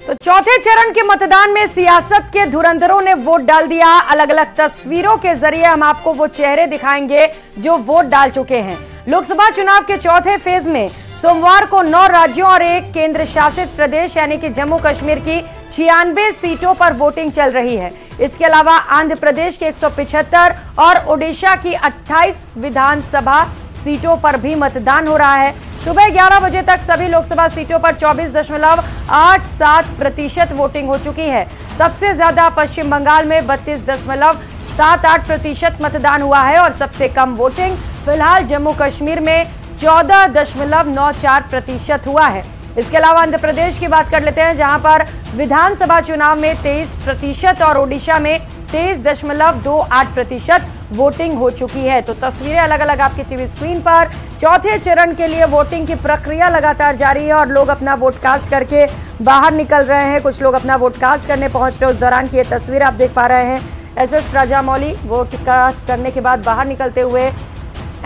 तो चौथे चरण के मतदान में सियासत के धुरंधरों ने वोट डाल दिया। अलग अलग तस्वीरों के जरिए हम आपको वो चेहरे दिखाएंगे जो वोट डाल चुके हैं। लोकसभा चुनाव के चौथे फेज में सोमवार को 9 राज्यों और 1 केंद्र शासित प्रदेश यानी कि जम्मू कश्मीर की 96 सीटों पर वोटिंग चल रही है। इसके अलावा आंध्र प्रदेश के 175 और ओडिशा की 28 विधानसभा सीटों पर भी मतदान हो रहा है। सुबह 11 बजे तक सभी लोकसभा सीटों पर 24.87% वोटिंग हो चुकी है। सबसे ज्यादा पश्चिम बंगाल में 32.78% मतदान हुआ है और सबसे कम वोटिंग फिलहाल जम्मू कश्मीर में 14.94% हुआ है। इसके अलावा आंध्र प्रदेश की बात कर लेते हैं, जहां पर विधानसभा चुनाव में 23% और ओडिशा में 23.28% वोटिंग हो चुकी है। तो तस्वीरें अलग अलग आपकी टीवी स्क्रीन पर। चौथे चरण के लिए वोटिंग की प्रक्रिया लगातार जारी है और लोग अपना वोट कास्ट करके बाहर निकल रहे हैं। कुछ लोग अपना वोट कास्ट करने पहुंच रहे, उस दौरान की ये तस्वीर आप देख पा रहे हैं। एसएस राजामौली वोट कास्ट करने के बाद बाहर निकलते हुए।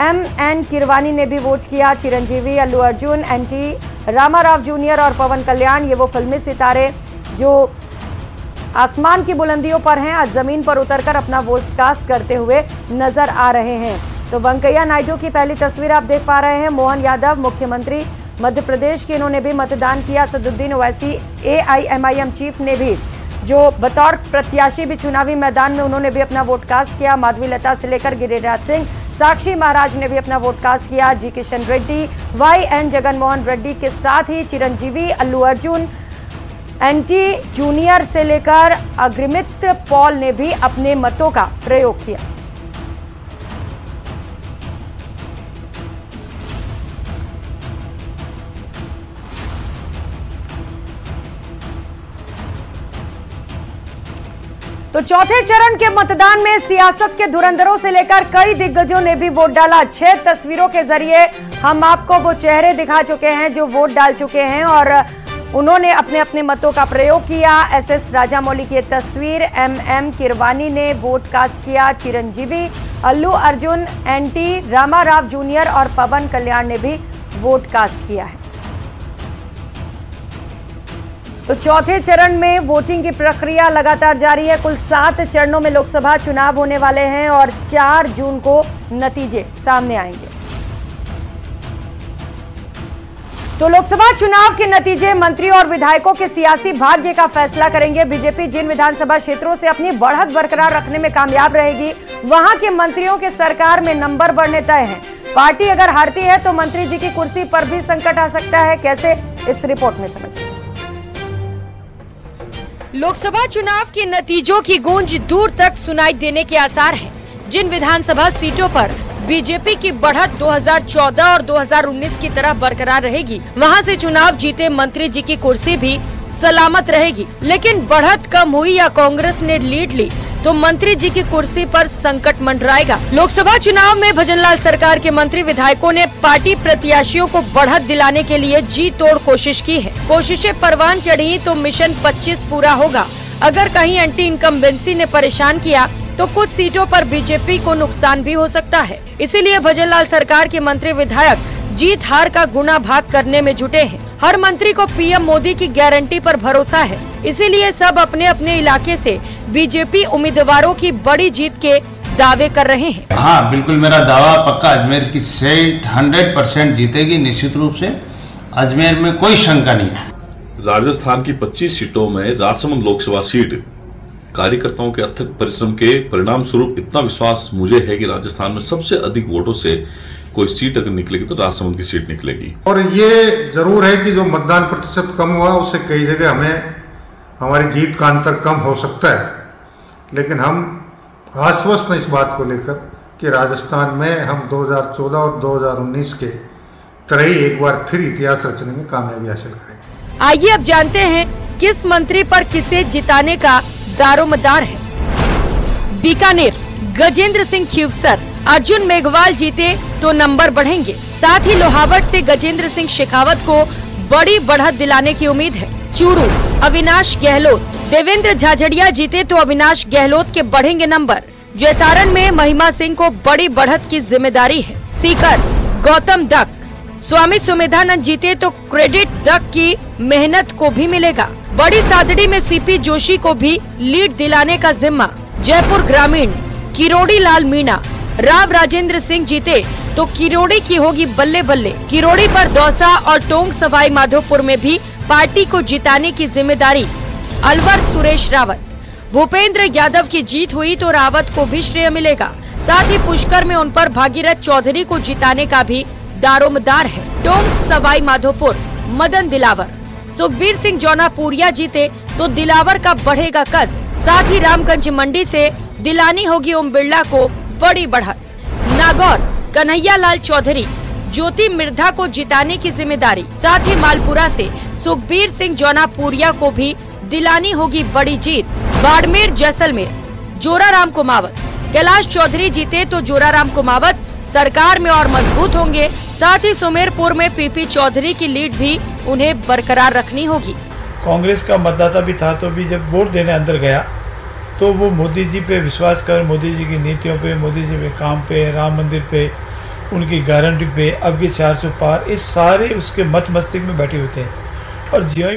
एमएन किरवानी ने भी वोट किया। चिरंजीवी, अल्लू अर्जुन, एनटी रामाराव जूनियर और पवन कल्याण, ये वो फिल्मी सितारे जो आसमान की बुलंदियों पर हैं, आज जमीन पर उतरकर अपना वोट कास्ट करते हुए नजर आ रहे हैं। तो वेंकैया नायडू की पहली तस्वीर आप देख पा रहे हैं। मोहन यादव मुख्यमंत्री मध्य प्रदेश के, इन्होंने भी मतदान किया। सदुद्दीन ओवैसी एआईएमआईएम चीफ ने भी, जो बतौर प्रत्याशी भी चुनावी मैदान में, उन्होंने भी अपना वोट कास्ट किया। माधवी लता से लेकर गिरिराज सिंह, साक्षी महाराज ने भी अपना वोट कास्ट किया। जी किशन रेड्डी, वाईएन जगनमोहन रेड्डी के साथ ही चिरंजीवी, अल्लू अर्जुन, एनटी जूनियर से लेकर अग्रिमित पॉल ने भी अपने मतों का प्रयोग किया। तो चौथे चरण के मतदान में सियासत के धुरंधरों से लेकर कई दिग्गजों ने भी वोट डाला। 6 तस्वीरों के जरिए हम आपको वो चेहरे दिखा चुके हैं जो वोट डाल चुके हैं और उन्होंने अपने अपने मतों का प्रयोग किया। एसएस राजामौली की तस्वीर, एमएम किरवानी ने वोट कास्ट किया। चिरंजीवी, अल्लू अर्जुन, एनटी रामाराव जूनियर और पवन कल्याण ने भी वोट कास्ट किया है। तो चौथे चरण में वोटिंग की प्रक्रिया लगातार जारी है। कुल 7 चरणों में लोकसभा चुनाव होने वाले हैं और 4 जून को नतीजे सामने आएंगे। तो लोकसभा चुनाव के नतीजे मंत्री और विधायकों के सियासी भाग्य का फैसला करेंगे। बीजेपी जिन विधानसभा क्षेत्रों से अपनी बढ़त बरकरार रखने में कामयाब रहेगी, वहां के मंत्रियों के सरकार में नंबर बढ़ने तय हैं। पार्टी अगर हारती है तो मंत्री जी की कुर्सी पर भी संकट आ सकता है। कैसे, इस रिपोर्ट में समझिए। लोकसभा चुनाव के नतीजों की गूंज दूर तक सुनाई देने के आसार हैं। जिन विधानसभा सीटों पर बीजेपी की बढ़त 2014 और 2019 की तरह बरकरार रहेगी, वहां से चुनाव जीते मंत्री जी की कुर्सी भी सलामत रहेगी। लेकिन बढ़त कम हुई या कांग्रेस ने लीड ली तो मंत्री जी की कुर्सी पर संकट मंडराएगा। लोकसभा चुनाव में भजनलाल सरकार के मंत्री विधायकों ने पार्टी प्रत्याशियों को बढ़त दिलाने के लिए जी तोड़ कोशिश की है। कोशिशें परवान चढ़ी तो मिशन 25 पूरा होगा। अगर कहीं एंटी इनकम्बेंसी ने परेशान किया तो कुछ सीटों पर बीजेपी को नुकसान भी हो सकता है। इसीलिए भजनलाल सरकार के मंत्री विधायक जीत हार का गुणा भाग करने में जुटे हैं। हर मंत्री को पीएम मोदी की गारंटी पर भरोसा है, इसीलिए सब अपने अपने इलाके से बीजेपी उम्मीदवारों की बड़ी जीत के दावे कर रहे हैं। हाँ, बिल्कुल मेरा दावा पक्का, अजमेर की सीट 100% जीतेगी निश्चित रूप से। अजमेर में कोई शंका नहीं है। राजस्थान की 25 सीटों में राजसमंद लोकसभा सीट कार्यकर्ताओं के अथक परिश्रम के परिणाम स्वरूप इतना विश्वास मुझे है कि राजस्थान में सबसे अधिक वोटों से कोई सीट अगर निकलेगी तो राजसमंद की सीट निकलेगी। और ये जरूर है कि जो मतदान प्रतिशत कम हुआ उससे कई जगह हमें हमारी जीत का अंतर कम हो सकता है, लेकिन हम आश्वस्त हैं इस बात को लेकर कि राजस्थान में हम 2014 और 2019 के तरह ही एक बार फिर इतिहास रचने में कामयाबी हासिल करेंगे। आइए अब जानते हैं किस मंत्री पर किसे जिताने का दारोमदार है। बीकानेर, गजेंद्र सिंह खीवसर, अर्जुन मेघवाल जीते तो नंबर बढ़ेंगे। साथ ही लोहावट से गजेंद्र सिंह शेखावत को बड़ी बढ़त दिलाने की उम्मीद है। चूरू, अविनाश गहलोत, देवेंद्र झाझड़िया जीते तो अविनाश गहलोत के बढ़ेंगे नंबर। जैतारण में महिमा सिंह को बड़ी बढ़त की जिम्मेदारी है। सीकर, गौतम दत्त, स्वामी सुमेधानंद जीते तो क्रेडिट दत्त की मेहनत को भी मिलेगा। बड़ी सादड़ी में सीपी जोशी को भी लीड दिलाने का जिम्मा। जयपुर ग्रामीण किरोड़ी लाल मीणा, राव राजेंद्र सिंह जीते तो किरोड़ी की होगी बल्ले बल्ले। किरोड़ी पर दौसा और टोंक सवाई माधोपुर में भी पार्टी को जिताने की जिम्मेदारी अलवर सुरेश रावत। भूपेंद्र यादव की जीत हुई तो रावत को भी श्रेय मिलेगा। साथ ही पुष्कर में उन पर भागीरथ चौधरी को जिताने का भी दारोमदार है। टोंक सवाई माधोपुर मदन दिलावर। सुखबीर सिंह जौनापुरिया जीते तो दिलावर का बढ़ेगा कद। साथ ही रामगंज मंडी से दिलानी होगी ओम बिरला को बड़ी बढ़त। नागौर कन्हैया लाल चौधरी, ज्योति मिर्धा को जिताने की जिम्मेदारी। साथ ही मालपुरा से सुखबीर सिंह जौनापुरिया को भी दिलानी होगी बड़ी जीत। बाड़मेर जैसलमेर जोराराम कुमावत, कैलाश चौधरी जीते तो जोराराम कुमावत सरकार में और मजबूत होंगे। साथ ही सुमेरपुर में पीपी चौधरी की लीड भी उन्हें बरकरार रखनी होगी। कांग्रेस का मतदाता भी था तो भी जब वोट देने अंदर गया तो वो मोदी जी पे विश्वास कर, मोदी जी की नीतियों पे, मोदी जी के काम पे, राम मंदिर पे, उनकी गारंटी पे, अब की 400 पार, इस सारे उसके मत मस्तिष्क में बैठे होते हैं। और जियो